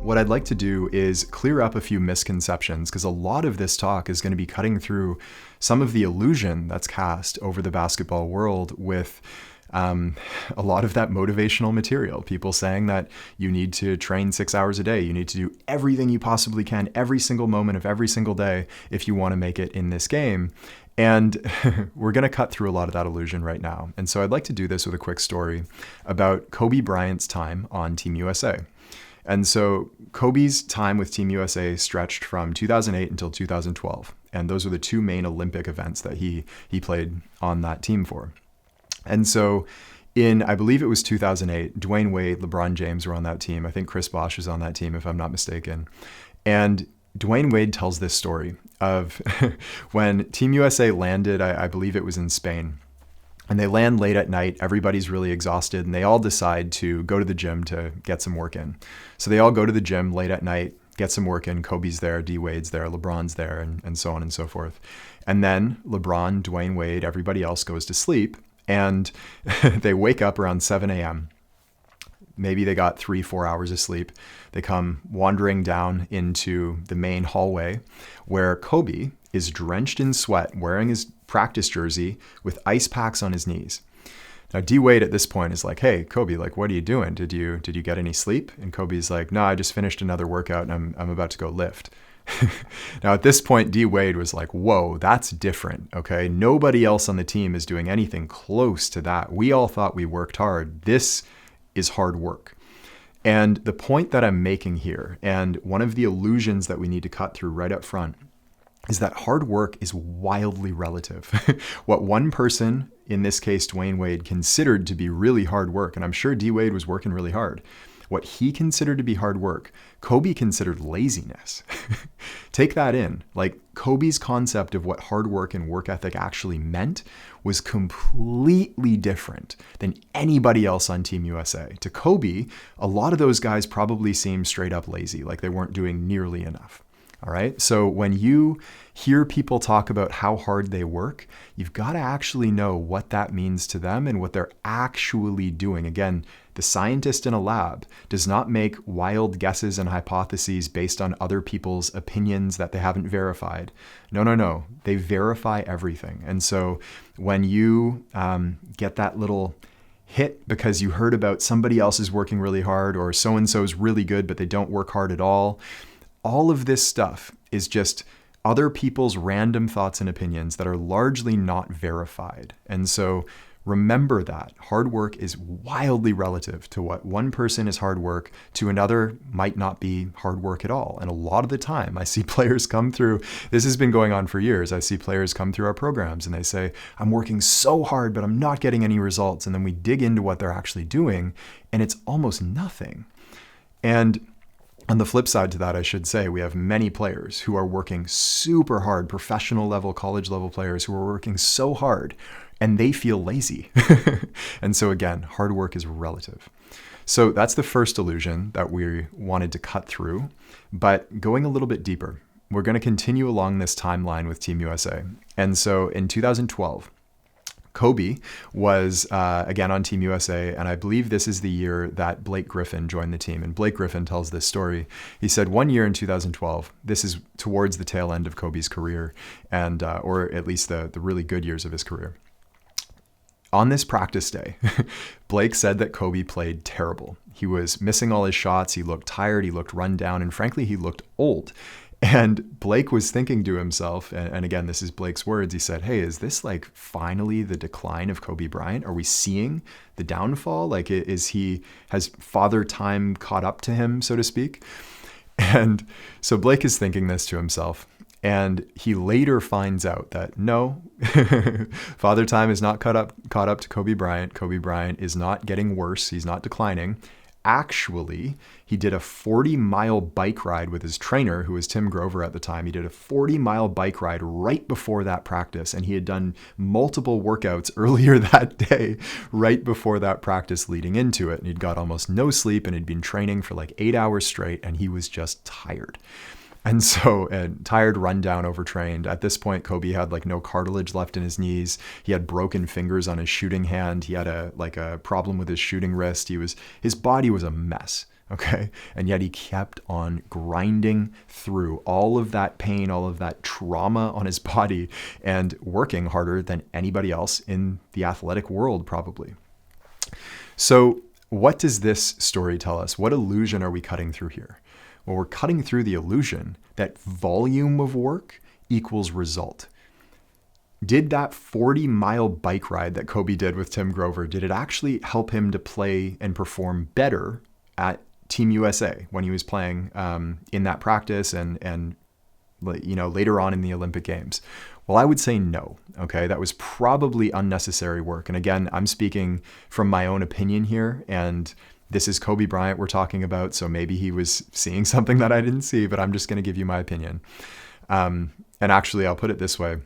What I'd like to do is clear up a few misconceptions, because a lot of this talk is going to be cutting through some of the illusion that's cast over the basketball world with a lot of that motivational material. People saying that you need to train 6 hours a day. You need to do everything you possibly can every single moment of every single day if you want to make it in this game. And we're going to cut through a lot of that illusion right now. And so I'd like to do this with a quick story about Kobe Bryant's time on Team USA. And so Kobe's time with Team USA stretched from 2008 until 2012. And those are the two main Olympic events that he played on that team for. And so in, I believe it was 2008, Dwayne Wade, LeBron James were on that team. I think Chris Bosh was on that team, if I'm not mistaken. And Dwayne Wade tells this story of when Team USA landed, I believe it was in Spain. And they land late at night, everybody's really exhausted, and they all decide to go to the gym to get some work in. So they all go to the gym late at night, get some work in. Kobe's there, D Wade's there, LeBron's there, and so on and so forth. And then LeBron, Dwayne Wade, everybody else goes to sleep, and they wake up around 7 a.m. Maybe they got 3-4 hours of sleep. They come wandering down into the main hallway where Kobe is drenched in sweat, wearing his practice jersey with ice packs on his knees. Now, D Wade at this point is like, "Hey, Kobe, like, what are you doing? Did you get any sleep?" And Kobe's like, "No, I just finished another workout and I'm about to go lift." Now, at this point, D Wade was like, "Whoa, that's different. Okay. Nobody else on the team is doing anything close to that. We all thought we worked hard. This is hard work." And the point that I'm making here, and one of the illusions that we need to cut through right up front, is that hard work is wildly relative. What one person, in this case Dwayne Wade, considered to be really hard work, and I'm sure D Wade was working really hard, what he considered to be hard work, Kobe considered laziness. Take that in. Like, Kobe's concept of what hard work and work ethic actually meant was completely different than anybody else on Team USA. To Kobe, a lot of those guys probably seemed straight up lazy, like they weren't doing nearly enough. All right. So when you hear people talk about how hard they work, you've got to actually know what that means to them and what they're actually doing. Again, the scientist in a lab does not make wild guesses and hypotheses based on other people's opinions that they haven't verified. No. They verify everything. And so when you get that little hit because you heard about somebody else is working really hard, or so-and-so is really good, but they don't work hard at all of this stuff is just other people's random thoughts and opinions that are largely not verified. And so remember that hard work is wildly relative. To what one person is hard work, to another might not be hard work at all. And a lot of the time I see players come through, this has been going on for years. I see players come through our programs and they say, "I'm working so hard, but I'm not getting any results." And then we dig into what they're actually doing, and it's almost nothing. And on the flip side to that, I should say, we have many players who are working super hard, professional level, college level players who are working so hard, and they feel lazy. And so again, hard work is relative. So that's the first illusion that we wanted to cut through. But going a little bit deeper, we're going to continue along this timeline with Team USA. And so in 2012, Kobe was again on Team USA, and I believe this is the year that Blake Griffin joined the team. And Blake Griffin tells this story. He said one year in 2012, this is towards the tail end of Kobe's career, and or at least the really good years of his career. On this practice day, Blake said that Kobe played terrible. He was missing all his shots. He looked tired. He looked run down, and frankly, he looked old. And Blake was thinking to himself, and again, this is Blake's words, he said, "Hey, is this like finally the decline of Kobe Bryant? Are we seeing the downfall? Like, has Father Time caught up to him, so to speak?" And so Blake is thinking this to himself. And he later finds out that no, Father Time is not caught up to Kobe Bryant. Kobe Bryant is not getting worse. He's not declining. Actually, he did a 40-mile bike ride with his trainer, who was Tim Grover at the time. He did a 40-mile bike ride right before that practice, and he had done multiple workouts earlier that day, right before that practice leading into it. And he'd got almost no sleep, and he'd been training for like 8 hours straight, and he was just tired. And so, tired, run down, overtrained. At this point, Kobe had like no cartilage left in his knees. He had broken fingers on his shooting hand. He had a problem with his shooting wrist. His body was a mess. okay? And yet he kept on grinding through all of that pain, all of that trauma on his body, and working harder than anybody else in the athletic world, probably. So what does this story tell us? What illusion are we cutting through here? Well, we're cutting through the illusion that volume of work equals result. Did that 40-mile bike ride that Kobe did with Tim Grover, did it actually help him to play and perform better at Team USA when he was playing in that practice and later on in the Olympic Games? Well, I would say no. Okay, that was probably unnecessary work. And again, I'm speaking from my own opinion here, and this is Kobe Bryant we're talking about, so maybe he was seeing something that I didn't see, but I'm just going to give you my opinion. And actually, I'll put it this way.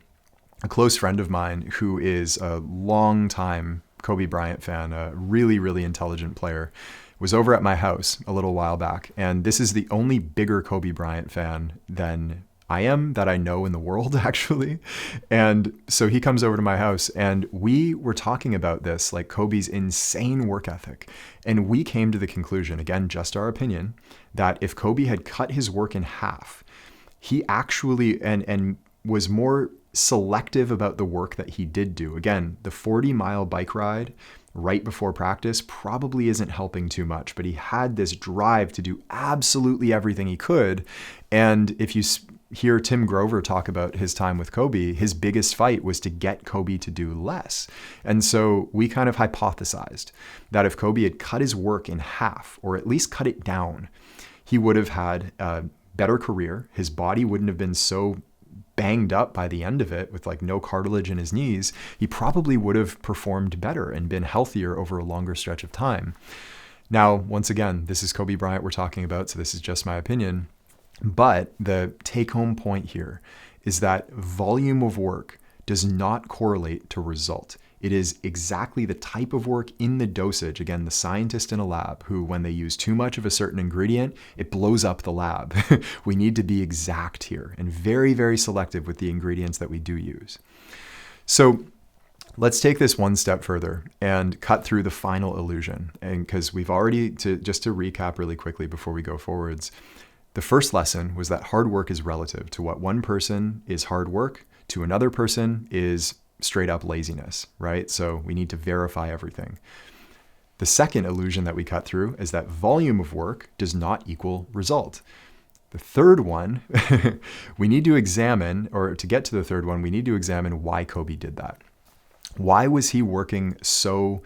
A close friend of mine who is a long-time Kobe Bryant fan, a really, really intelligent player, was over at my house a little while back. And this is the only bigger Kobe Bryant fan than I am that I know in the world, actually. And so he comes over to my house and we were talking about this, like Kobe's insane work ethic. And we came to the conclusion, again, just our opinion, that if Kobe had cut his work in half, he actually and was more selective about the work that he did do. Again, the 40-mile bike ride right before practice probably isn't helping too much, but he had this drive to do absolutely everything he could. And if you hear Tim Grover talk about his time with Kobe, his biggest fight was to get Kobe to do less. And so we kind of hypothesized that if Kobe had cut his work in half, or at least cut it down, he would have had a better career. His body wouldn't have been so banged up by the end of it with like no cartilage in his knees. He probably would have performed better and been healthier over a longer stretch of time. Now, once again, this is Kobe Bryant we're talking about, so this is just my opinion. But the take-home point here is that volume of work does not correlate to result. It is exactly the type of work in the dosage. Again, the scientist in a lab who, when they use too much of a certain ingredient, it blows up the lab. We need to be exact here and very, very selective with the ingredients that we do use. So let's take this one step further and cut through the final illusion. And because we've already, just to recap really quickly before we go forwards, the first lesson was that hard work is relative. To what one person is hard work, to another person is straight up laziness, right? So we need to verify everything. The second illusion that we cut through is that volume of work does not equal result. The third one, we need to examine, or to get to the third one, we need to examine why Kobe did that. Why was he working so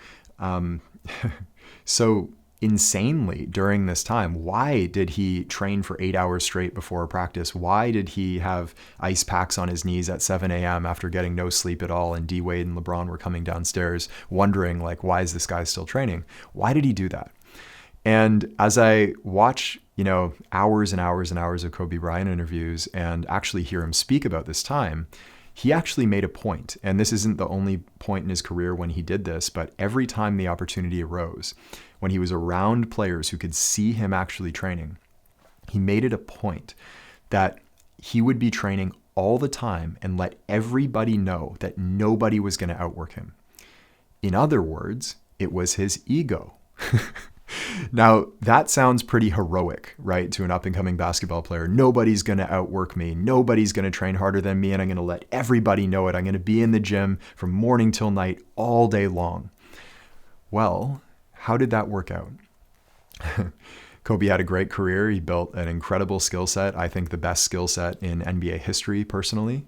insanely during this time? Why did he train for 8 hours straight before a practice? Why did he have ice packs on his knees at 7 a.m. after getting no sleep at all? And D Wade and LeBron were coming downstairs wondering, like, why is this guy still training? Why did he do that? And as I watch, hours and hours and hours of Kobe Bryant interviews and actually hear him speak about this time, he actually made a point, and this isn't the only point in his career when he did this, but every time the opportunity arose, when he was around players who could see him actually training, he made it a point that he would be training all the time and let everybody know that nobody was going to outwork him. In other words, it was his ego. Now, that sounds pretty heroic, right, to an up-and-coming basketball player. Nobody's going to outwork me. Nobody's going to train harder than me, and I'm going to let everybody know it. I'm going to be in the gym from morning till night all day long. Well, how did that work out? Kobe had a great career. He built an incredible skill set. I think the best skill set in NBA history, personally.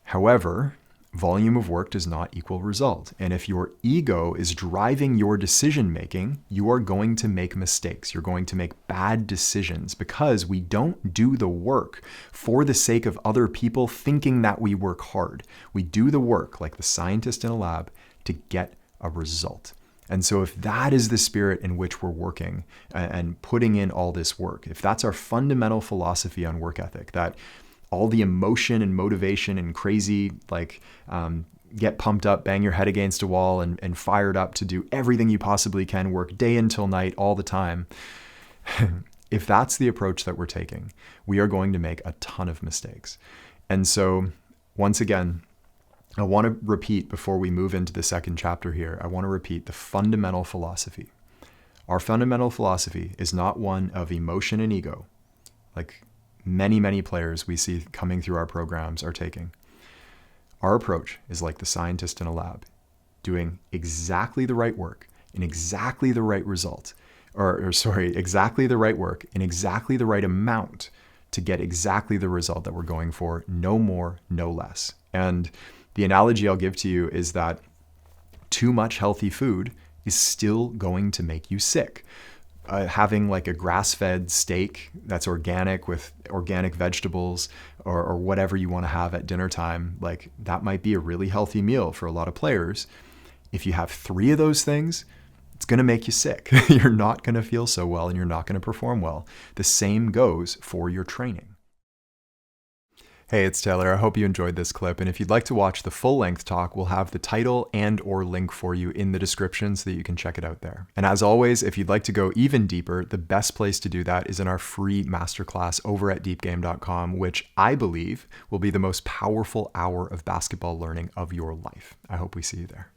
However, volume of work does not equal result. And if your ego is driving your decision making, you are going to make mistakes. You're going to make bad decisions because we don't do the work for the sake of other people thinking that we work hard. We do the work, like the scientist in a lab, to get a result. And so if that is the spirit in which we're working and putting in all this work, if that's our fundamental philosophy on work ethic, that all the emotion and motivation and crazy, get pumped up, bang your head against a wall and fired up to do everything you possibly can, work day until night all the time. If that's the approach that we're taking, we are going to make a ton of mistakes. And so once again, I want to repeat before we move into the second chapter here, I want to repeat the fundamental philosophy. Our fundamental philosophy is not one of emotion and ego, like many players we see coming through our programs are taking. Our approach is like the scientist in a lab, doing exactly the right work in exactly the right result, exactly the right work in exactly the right amount to get exactly the result that we're going for, no more, no less. And the analogy I'll give to you is that too much healthy food is still going to make you sick. Having like a grass-fed steak that's organic with organic vegetables or whatever you want to have at dinner time, like that might be a really healthy meal for a lot of players. If you have 3 of those things, it's going to make you sick. You're not going to feel so well and you're not going to perform well. The same goes for your training. Hey, it's Taylor. I hope you enjoyed this clip. And if you'd like to watch the full-length talk, we'll have the title and/or link for you in the description so that you can check it out there. And as always, if you'd like to go even deeper, the best place to do that is in our free masterclass over at deepgame.com, which I believe will be the most powerful hour of basketball learning of your life. I hope we see you there.